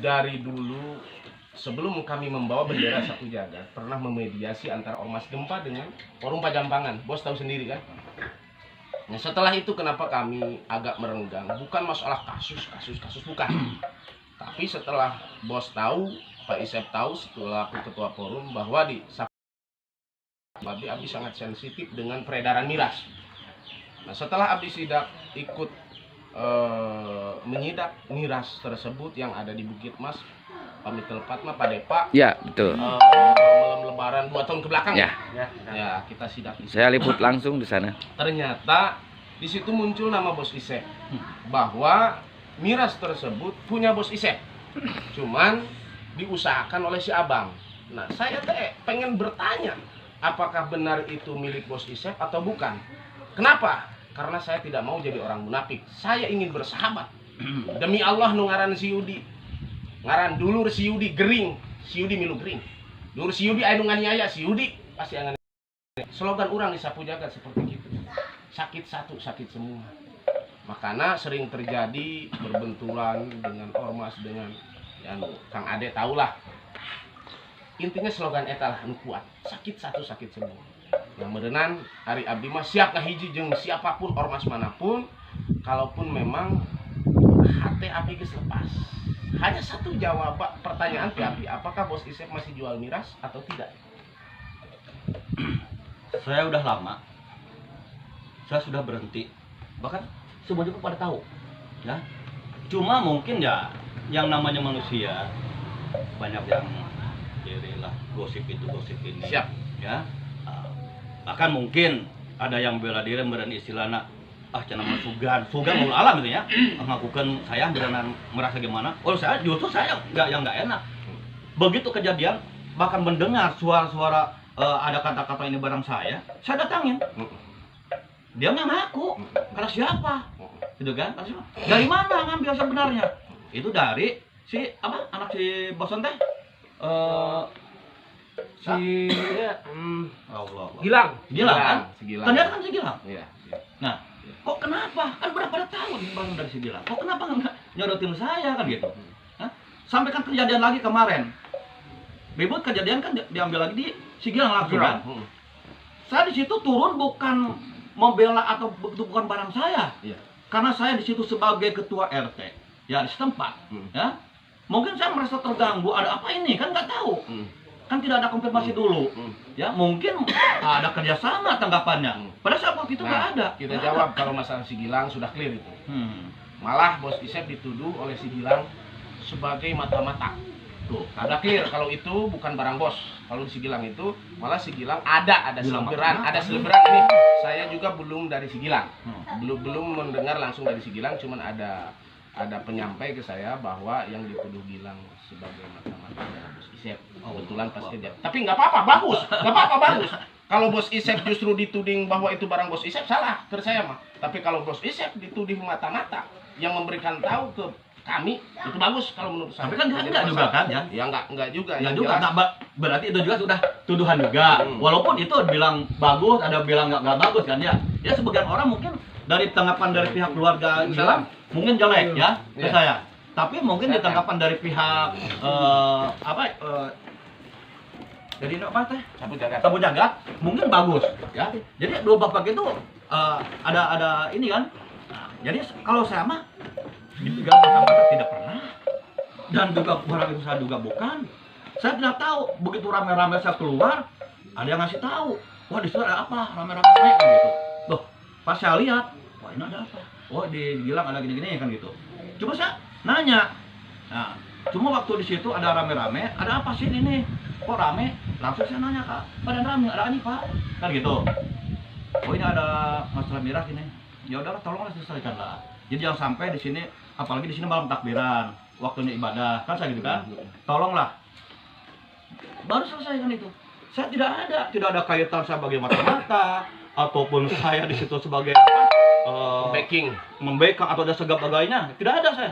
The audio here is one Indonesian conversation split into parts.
dari dulu sebelum kami membawa bendera sapu jagat pernah memediasi antara Ormas Gempa dengan Forum Pajampangan. Bos tahu sendiri kan. Nah, setelah itu kenapa kami agak merenggang? Bukan masalah kasus bukan. Tapi setelah bos tahu, Pak Isep tahu setelah ketua forum bahwa di Abi sangat sensitif dengan peredaran miras. Nah, setelah Abi Sidak ikut menyidak miras tersebut yang ada di Bukit Mas, pamit telepatma Pak Depa. Ya, betul. Malam Lebaran 2 tahun ke belakang. Ya. Ya, kita sidak. Saya liput langsung di sana. Ternyata di situ muncul nama Bos Isep bahwa miras tersebut punya Bos Isep. Cuman diusahakan oleh si Abang. Nah, saya pengen bertanya, apakah benar itu milik Bos Isep atau bukan? Kenapa? Karena saya tidak mau jadi orang munafik. Saya ingin bersahabat. Demi Allah nu ngaran si Yudi. Ngaran dulur si Yudi gering, si Yudi milu gering. Dulur si Yudi aya nu nganiaya, si Yudi pasti angan. Slogan orang di sapu jagat seperti itu. Sakit satu, sakit semua. Makanya sering terjadi berbenturan dengan ormas, dengan yang Kang Ade tahulah. Intinya slogan eta lah nu kuat. Sakit satu, sakit semua. Yang merenan hari abdi mah siap kahiji jeung siapapun ormas manapun, kalaupun memang hati abdi geus lepas. Hanya satu jawaban pertanyaan Pi Abdi, apakah Bos Isep masih jual miras atau tidak? Saya udah lama. Saya sudah berhenti. Bahkan semuanya pun pada tahu, ya. Cuma mungkin ya yang namanya manusia banyak yang kirilah gosip itu gosip ini. Siap. Ya. Bahkan mungkin ada yang bela diri meureun istilahna cenah mah sugan ul alam itu ya. Ngakukeun saya berenang merasa gimana? Oh, saya justru saya enggak enak. Begitu kejadian bahkan mendengar suara-suara ada kata-kata ini barang saya datangin. Dia mengaku, karena siapa? Gitu kan? Dari mana ngambil sebenarnya? Itu dari si anak si bosan teh Allah. Gilang Kan? Si Gilang. Ternyata kan si Gilang. Iya. Nah, kok kenapa? Kan berapa tahun baru dari si Gilang. Kok kenapa nggak nyorotin saya kan gitu? Hah? Sampai kan kejadian lagi kemarin. Ribut kejadian kan diambil lagi di si Gilang langsung kan. Saya di situ turun bukan membela atau bukan barang saya. Iya. Karena saya di situ sebagai ketua RT ya di setempat. Ya. Mungkin saya merasa terganggu, ada apa ini kan nggak tahu. Kan tidak ada konfirmasi dulu. Ya, mungkin ada kerjasama tanggapannya. Pada saat waktu itu nggak ada. Kita jawab kalau masalah si Gilang sudah clear itu. Malah Bos Isep dituduh oleh si Gilang sebagai mata-mata. Tuh, ada clear kalau itu bukan barang bos. Kalau si Gilang itu malah si Gilang ada seleberan ini. Saya juga belum dari si Gilang. Belum mendengar langsung dari si Gilang, cuman ada penyampai ke saya bahwa yang dituduh Gilang sebagai mata-mata adalah Bos Isep. Kebetulan pas kerja. Tapi nggak apa-apa, bagus. Kalau Bos Isep justru dituding bahwa itu barang Bos Isep, salah menurut saya mah. Tapi kalau Bos Isep dituding mata-mata yang memberikan tahu ke kami, itu bagus kalau menurut saya. Tapi kan enggak juga kan ya? Ya enggak juga. Enggak juga. Nah, berarti itu juga sudah tuduhan juga. Walaupun itu bilang bagus, ada bilang enggak bagus kan ya. Ya sebagian orang mungkin dari tanggapan dari pihak keluarga Gilang mungkin jelek ya ke saya. Tapi mungkin di tanggapan dari pihak jadi apa teh? Sapu jagat mungkin bagus ya. Jadi dua bapak itu ada ini kan. Nah, jadi kalau saya mah dipegang mata-mata tidak pernah, dan juga barang itu saya juga bukan. Saya tidak tahu. Begitu rame-rame saya keluar, ada yang ngasih tahu, wah di situ ada apa, rame-rame kan gitu. Loh, pas saya lihat, wah ini ada apa? Oh di Gilang ada gini-gini kan gitu. Cuma saya nanya, nah cuma waktu di situ ada rame-rame, ada apa sih ini? Kok rame? Langsung saya nanya, Kak, pada rame, ada ini Pak? Kan gitu. Oh ini ada masalah miras ini. Ya udahlah, tolonglah selesaikan lah. Jadi jangan sampai di sini, apalagi di sini malam takbiran, waktunya ibadah, kan saya gitu kan. Tolonglah. Baru selesaikan itu. Saya tidak ada kaitan saya sebagai mata-mata ataupun saya di situ sebagai membacking atau ada sebagainya. Tidak ada saya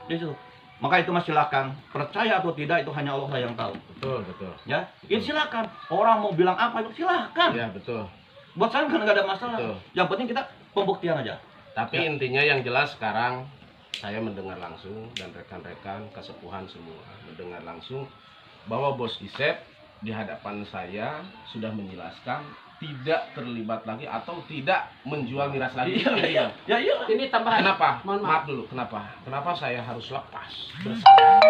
di situ. Maka itu mas silakan, percaya atau tidak itu hanya Allah yang tahu. Betul. Ya, itu silakan. Orang mau bilang apa itu silakan. Ya betul. Buat saya kan nggak ada masalah. Betul. Yang penting kita pembuktian aja. Tapi intinya yang jelas sekarang saya mendengar langsung dan rekan-rekan kesepuhan semua mendengar langsung bahwa Bos Isep di hadapan saya sudah menjelaskan tidak terlibat lagi atau tidak menjual miras lagi. Iya. Ya iya. Ini tambahan. Kenapa? Mohon Maaf maaf. dulu, kenapa? Kenapa saya harus lepas bersalah?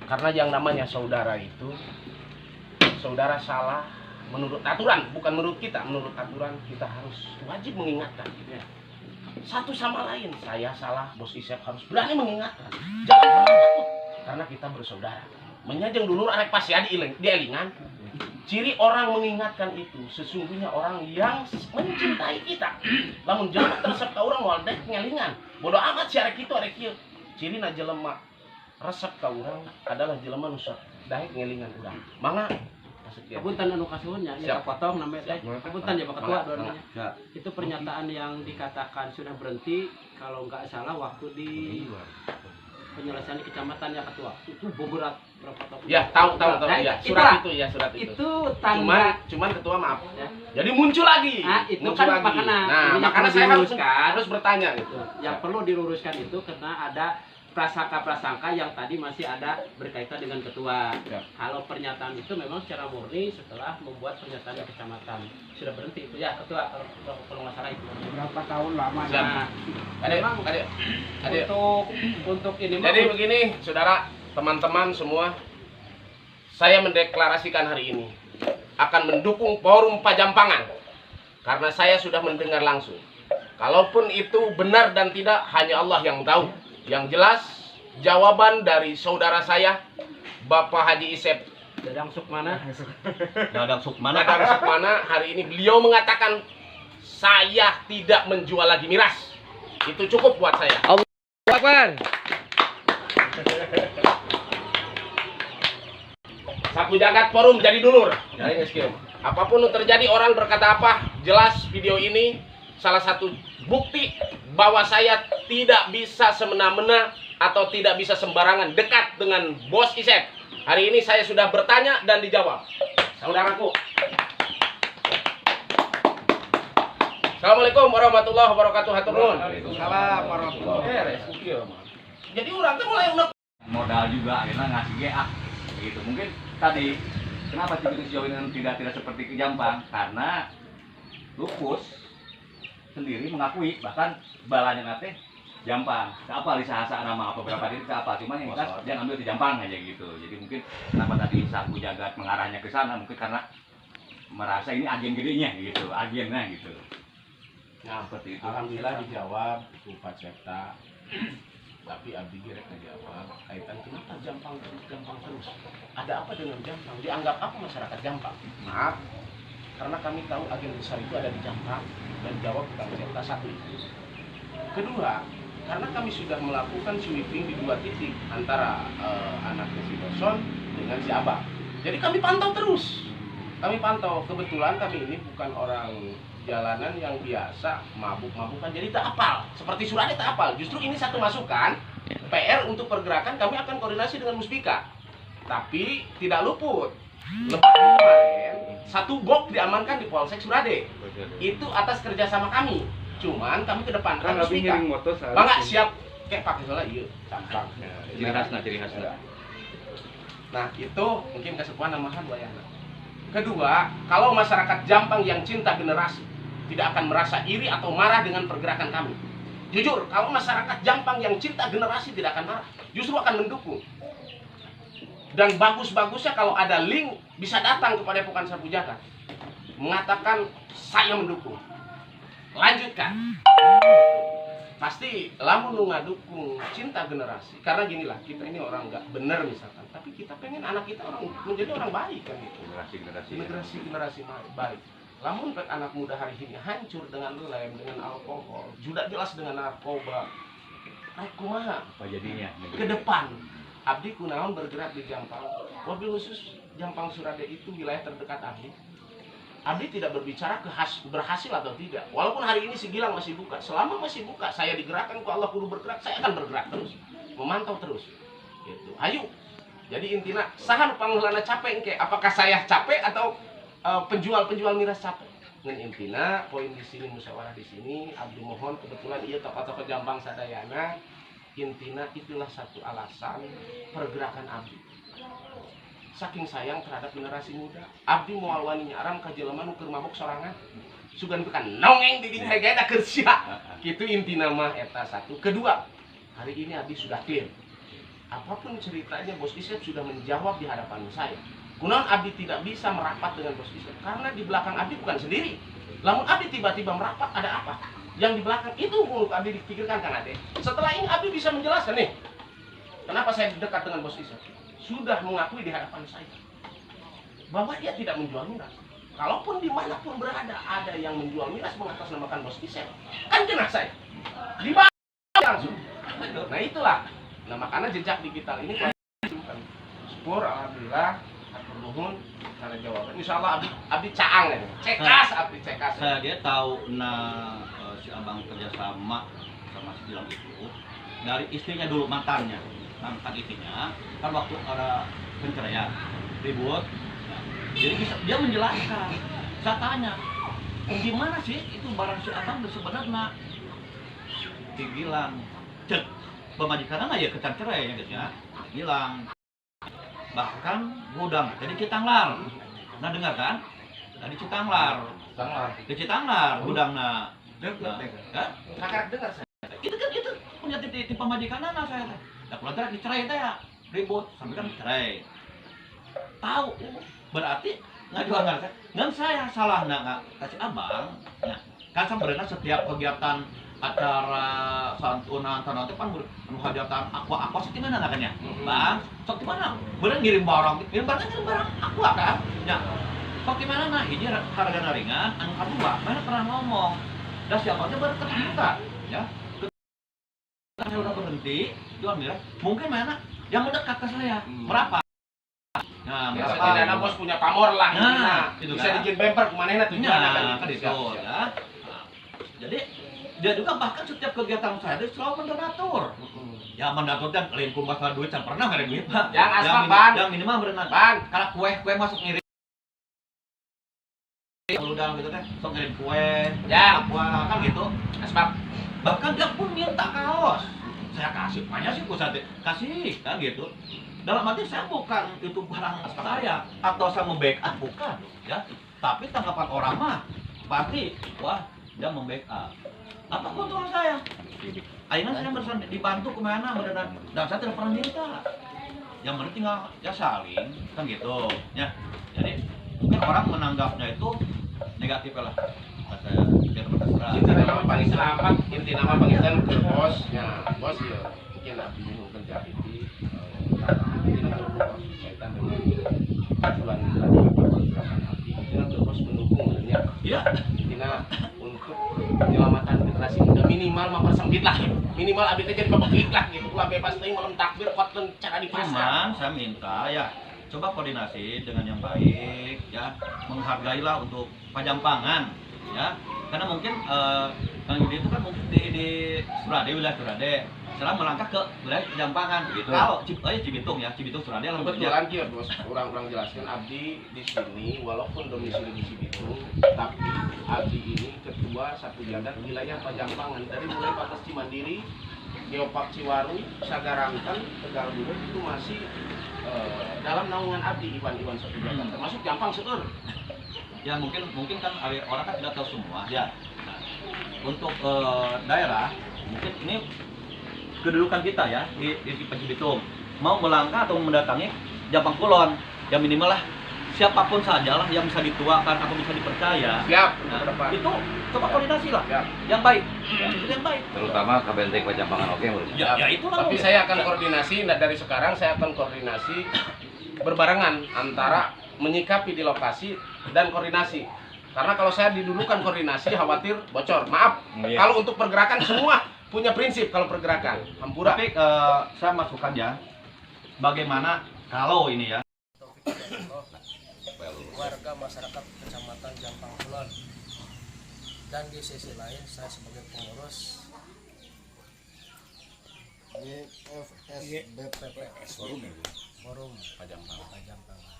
Karena yang namanya saudara itu, saudara salah menurut aturan, bukan menurut kita. Menurut aturan kita harus wajib mengingatkan. Satu sama lain, saya salah, Bos Isep harus berani mengingatkan. Jangan pernah takut, karena kita bersaudara. Menyajeng dulu arek pasti di elingan. Ciri orang mengingatkan itu sesungguhnya orang yang mencintai kita. Lamun jelema tersep ka urang moal dek ngelingan. Bodoh amat si arek kitu arek kieu. Cirina jelema resep ka urang adalah jelema nu sok daek ngelingan urang. Mangga sekian. Punten anu kasuhunnya, ya Siap. potong namanya teh. Punten ya Pak Ketua Mangga, dua-duanya. Ya. Itu pernyataan yang dikatakan sudah berhenti kalau nggak salah waktu di penyelesaian di kecamatan ya Ketua. Itu beberapa tahun. Ya, tahu Nah, ya. itulah. Surat itu ya, surat itu. Itu tanda Cuman ketua maaf. ya. Jadi muncul lagi. Nah, itu muncul kan lagi. makanya. Nah, Ini yang makanya perlu saya diluruskan. harus bertanya gitu. Yang perlu diluruskan itu karena ada prasangka-prasangka yang tadi masih ada berkaitan dengan ketua. Ya. Kalau pernyataan itu memang secara murni setelah membuat pernyataan di kecamatan sudah berhenti itu ya ketua kalau nggak salah itu. Berapa tahun lama? Siap. Nah, Adek, memang adek. untuk ini Jadi mah, begini, saudara, teman-teman semua, saya mendeklarasikan hari ini akan mendukung forum Pajampangan karena saya sudah mendengar langsung. Kalaupun itu benar dan tidak, hanya Allah yang tahu. Yang jelas, jawaban dari saudara saya, Bapak Haji Isep Dadang Sukmana. Dadang Sukmana. Dadang Sukmana, hari ini beliau mengatakan saya tidak menjual lagi miras. Itu cukup buat saya. Akbar. Sapu jagat forum jadi dulur. Jadi skill. Apapun yang terjadi orang berkata apa, jelas video ini salah satu bukti bahwa saya tidak bisa semena-mena atau tidak bisa sembarangan dekat dengan Bos Isep. Hari ini saya sudah bertanya dan dijawab. Saudaraku. Assalamualaikum warahmatullahi wabarakatuh. Hatur nuhun. Waalaikumsalam warahmatullahi wabarakatuh. Jadi orang tuh mulai unek Modal juga akhirnya ngasih GA gitu. Mungkin tadi kenapa Cibitung sejauh ini tidak seperti ke Jampang karena Lupus sendiri mengakui bahkan balanya nate Jampang. Siapa lisahasa nama apa beberapa diri siapa cuma yang jelas dia ngambil di Jampang aja gitu. Jadi mungkin kenapa tadi Sapu Jagat mengarahnya ke sana mungkin karena merasa ini agen gedenya gitu, agennya gitu. Nah, Seperti itu. alhamdulillah dijawab Pak Cipta. Tapi Abdi direk ngejawab kaitan kenapa Jampang terus. Ada apa dengan Jampang? Dianggap apa masyarakat Jampang? Maaf, karena kami tahu agen besar itu ada di Jampang dan jawab Pak Cipta satu itu. Kedua, karena kami sudah melakukan sweeping di 2 titik antara anaknya si Boson dengan si Abang. Jadi kami pantau terus. Kami pantau. Kebetulan kami ini bukan orang jalanan yang biasa mabuk-mabukan, jadi tak apal. Seperti Surade tak apal. Justru ini satu masukan PR untuk pergerakan kami akan koordinasi dengan Musbika. Tapi tidak luput. Lepas kemarin satu box diamankan di Polsek Surade. Itu atas kerjasama kami. Cuman kami kedepankan Musbika. Bangga siap kayak pakai salah iya. Campang. Ciri khasnya. Nah itu mungkin kesepuan namahan wayahna. Kedua, kalau masyarakat Jampang yang cinta generasi tidak akan merasa iri atau marah dengan pergerakan kami. Jujur, kalau masyarakat Jampang yang cinta generasi tidak akan marah, justru akan mendukung. Dan bagus-bagusnya kalau ada link bisa datang kepada Epokan Sapu Jagat mengatakan saya mendukung. Lanjutkan. Pasti lamun nu ngadukung cinta generasi. Karena ginilah, kita ini orang nggak bener misalkan, tapi kita pengen anak kita orang menjadi orang baik kan gitu. Generasi baik. Lamun pek anak muda hari ini hancur dengan lem, dengan alkohol, sudah jelas dengan narkoba. Rek kumaha? Apa jadinya? Ke depan Abdi kunaon bergerak di Jampang. Wabil khusus Jampang Surade itu wilayah terdekat Abdi. Abdi tidak berbicara berhasil atau tidak. Walaupun hari ini si Gilang masih buka. Selama masih buka, saya digerakkan ku Allah kudu bergerak, saya akan bergerak terus. Memantau terus. Gitu. Ayo. Jadi intinya saha nu panghulana capek engke? Apakah saya capek atau penjual-penjual miras capek? Ngan intina poin di sini musyawarah di sini Abdi mohon kebetulan ieu tokoh-tokoh Jampang sadayana intinya itulah satu alasan pergerakan abdi. Saking sayang terhadap generasi muda, abdi moal wani nyaram ka jelema nu keur mabok sorangan. Sugan bukan nongeng di dinya hegena keur sia. Kitu intina mah eta satu. Kedua, hari ini abdi sudah clear. Apapun ceritanya Bos Isep sudah menjawab di hadapan saya. Kunaon abdi tidak bisa merapat dengan Bos Isep karena di belakang abdi bukan sendiri. Lamun abdi tiba-tiba merapat ada apa? Yang di belakang itu muluk abdi dipikirkan Kang Ade. Setelah ini abdi bisa menjelaskan nih. Kenapa saya dekat dengan Bos Isep? Sudah mengakui di hadapan saya bahwa dia tidak menjual miras. Kalaupun dimanapun berada ada yang menjual miras mengatasnamakan Bos Isep, kan kena saya. Dibayar langsung. Nah itulah. Nah makanya jejak digital ini syukur alhamdulillah atur nuhun karena jawaban. Insyaallah abdi caang ya. Cekas abdi cekas. Saya dia tahu si abang kerjasama sama si Gilang itu dari istrinya dulu mantannya istrinya kan waktu ada penceraian ribut. Nah, jadi dia menjelaskan. Saya tanya gimana sih itu barang si abang sebenarnya dibilang cek pemajikan ya kecan cerai ya guys ya bilang bahkan gudang jadi Citanglar. Nah dengar kan dari Citanglar di Citanglar gudangnya kan Kakak dengar saya. itu kan itu punya di pemajikan anak saya nah kalau terakhir dicerai teh ya ribut sampai kan cerai tahu berarti nggak jual nggak saya salah nggak kasih abang nah kan sebenarnya setiap kegiatan acara santunan tanah itu kan hajatan aqua sih gimana nakanya bang sok gimana bener ngirim barang aqua kan ya sok gimana nah ini harga ringan angkat dua mana pernah ngomong dan siapa aja baru ketemu kan ya saya udah berhenti jual miras mungkin mana yang mendekat ke saya merapat nah Biasa tidak ada bos punya pamor lah itu bisa kan dijin bemper kemana tujuannya kan itu ya jadi dia juga bahkan setiap kegiatan saya itu selalu mendonatur ya mendonatur dan lain kumbas duit saya pernah nggak ada duit yang asal ban yang minimal berenang ban karena kue masuk ngirim udang gitu teh sok ngirim kue ya apa kan gitu asbab bahkan dia pun minta kaos saya kasih banyak sih kasih kan gitu dalam arti saya bukan itu barang saya atau saya membackup bukan ya tapi tanggapan orang mah pasti wah dia membackup apa keuntungan saya akhirnya saya berusaha dibantu kemana benar dan saya tidak pernah minta yang penting tinggal ya saling kan gitu ya jadi mungkin orang menanggapnya itu negatif lah saya biar berterserah inti nama paling selamat inti nama pangitan ke bosnya bos ya mungkin abdi mungkin jadi ini bos kaitan dengan tujuan tadi pergerakan abdi itu bos mendukung ya iya intinya untuk penyelamatan generasi muda minimal mempersempit lah minimal abdi jadi pabrik lah gitu lah bebas teh malam takbir khotbah cara di pasar cuman saya minta ya coba koordinasi dengan yang baik ya menghargailah untuk Pajampangan ya karena mungkin Kang Yudi itu kan mungkin di Surade wilayah Surade setelah melangkah ke wilayah Pajampangan gitu kalau Cibitung ya Cibitung Surade lalu kebetulan kia bos orang jelaskan abdi di sini walaupun domisili di Cibitung tapi abdi ini ketua satu jagat wilayah Pajampangan dari mulai batas Cimandiri Geopark Ciwaru Sagaranten Tegal Buret itu masih dalam naungan abdi Iwan satu jagat termasuk Jampang Seueur ya mungkin kan orang kan tidak tahu semua ya nah, untuk daerah mungkin ini kedudukan kita ya di Cibitung mau melangkah atau mendatangi Jampang Kulon yang minimal lah siapapun sajalah yang bisa dituakan atau bisa dipercaya siap nah, itu coba koordinasi lah yang baik yang baik Terutama KBNT Pajampangan oke menurut saya. ya itu lah tapi saya akan koordinasi nah dari sekarang saya akan koordinasi berbarengan antara menyikapi di lokasi dan koordinasi karena kalau saya didulukan koordinasi khawatir bocor maaf kalau untuk pergerakan semua punya prinsip kalau pergerakan hampura tapi saya masukkan ya bagaimana kalau ini ya warga masyarakat Kecamatan Jampang Kulon dan di sisi lain saya sebagai pengurus BPPS Forum Pajampangan.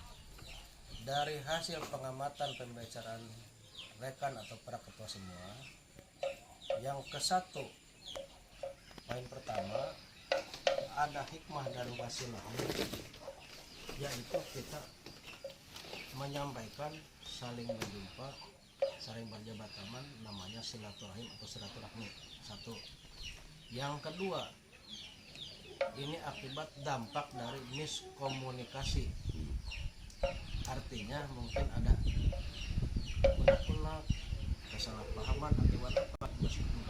Dari hasil pengamatan pembicaraan rekan atau para ketua semua, yang ke-1 poin pertama ada hikmah dan wasilahnya, yaitu kita menyampaikan saling berjumpa, saling berjabat tangan, namanya silaturahim atau silaturahmi. Satu. Yang kedua, ini akibat dampak dari miskomunikasi. Artinya mungkin ada unek-unek, kesalahpahaman akibat apa?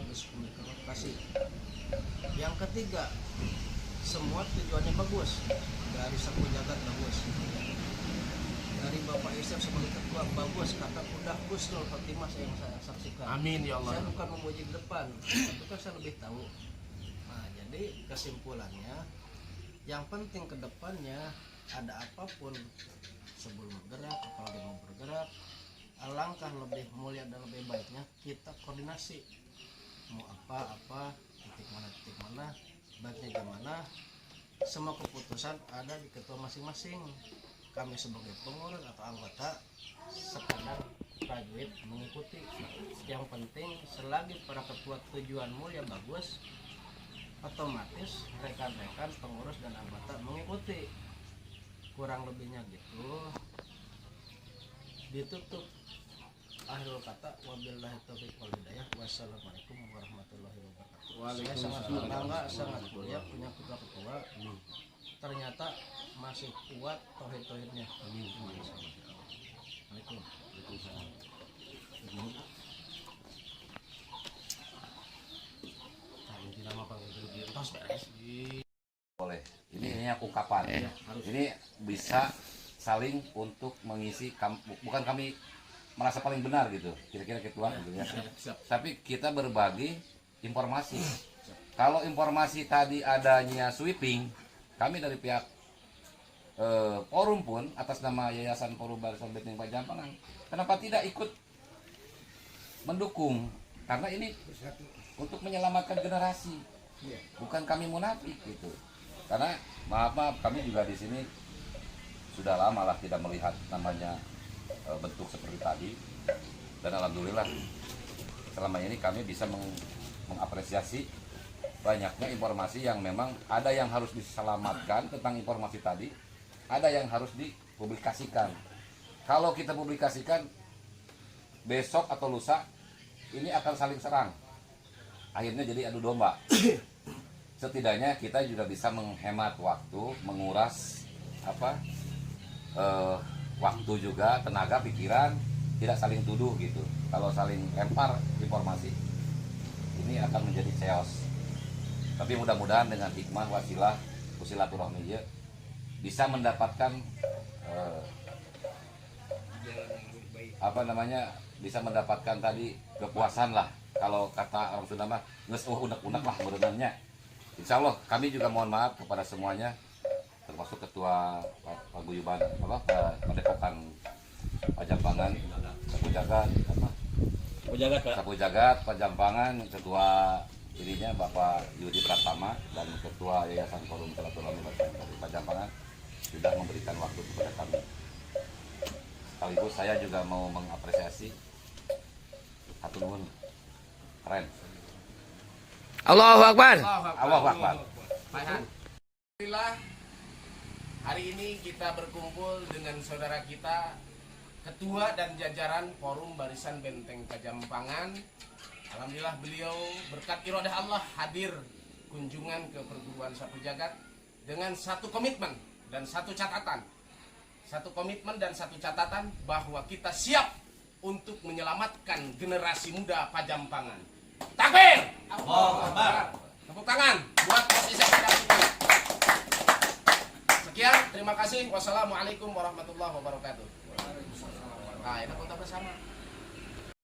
Miskomunikasi. Yang ketiga, semua tujuannya bagus, dari sapu jagat bagus, dari Bapak Isep sebagai ketua bagus, kata udah husnul khotimah yang saya saksikan. Amin ya Allah. Saya bukan memuji di depan, tapi kan saya lebih tahu. Nah, jadi kesimpulannya, yang penting ke depannya ada apapun sebelum bergerak, apalagi mau bergerak, alangkah lebih mulia dan lebih baiknya kita koordinasi. Mau apa-apa, titik mana, baiknya gimana, semua keputusan ada di ketua masing-masing. Kami sebagai pengurus atau anggota sekadar prajurit mengikuti. Yang penting selagi para ketua tujuan mulia bagus, otomatis rekan-rekan pengurus dan anggota mengikuti. Kurang lebihnya gitu. Ditutup. Akhirul kata, wabillahi taufiq wal hidayah. Wassalamualaikum warahmatullahi wabarakatuh. Saya sangat bangga, sangat mulia punya ketua-ketua. Ternyata masih kuat tauhid-tauhidnya. Amin. Assalamualaikum. Boleh. Ini ungkapan. Ini bisa saling untuk mengisi, bukan kami merasa paling benar gitu, kira-kira ketua gitu ya. Tapi kita berbagi informasi. Kalau informasi tadi adanya sweeping, kami dari pihak forum pun atas nama Yayasan Forum Barisan Benteng Pajampangan, kenapa tidak ikut mendukung? Karena ini untuk menyelamatkan generasi, bukan kami munafik gitu. Karena maaf kami juga di sini sudah lama lah tidak melihat namanya bentuk seperti tadi, dan alhamdulillah selama ini kami bisa mengapresiasi banyaknya informasi yang memang ada yang harus diselamatkan tentang informasi tadi, ada yang harus dipublikasikan. Kalau kita publikasikan besok atau lusa ini akan saling serang, akhirnya jadi adu domba. Setidaknya kita juga bisa menghemat waktu, menguras waktu juga, tenaga, pikiran, tidak saling tuduh gitu. Kalau saling lempar informasi, ini akan menjadi chaos. Tapi mudah-mudahan dengan hikmah wasilah silaturahmi bisa mendapatkan bisa mendapatkan tadi kepuasan lah. Kalau kata orang Sunda mah geus unek-unek lah berenangnya. Insya Allah kami juga mohon maaf kepada semuanya, termasuk ketua paguyuban Padepokan Pajampangan, Sapu Jagat Pajampangan, ketua dirinya Bapak Yudi Pratama, dan ketua Yayasan Forum Silaturahmi Pajampangan sudah memberikan waktu kepada kami. Sekaligus saya juga mau mengapresiasi satu nuhun keren. Allahu Akbar. Allahu Akbar. Alhamdulillah, hari ini kita berkumpul dengan saudara kita, ketua dan jajaran Forum Barisan Benteng Pajampangan. Alhamdulillah beliau berkat iradah Allah hadir kunjungan ke perguruan Sapu Jagat dengan satu komitmen dan satu catatan. Satu komitmen dan satu catatan bahwa kita siap untuk menyelamatkan generasi muda Pajampangan. Takbir! Allahu Akbar. Tepuk tangan buat Bos Isep. Sekian, terima kasih. Wassalamualaikum warahmatullahi wabarakatuh. Nah, kita foto bersama.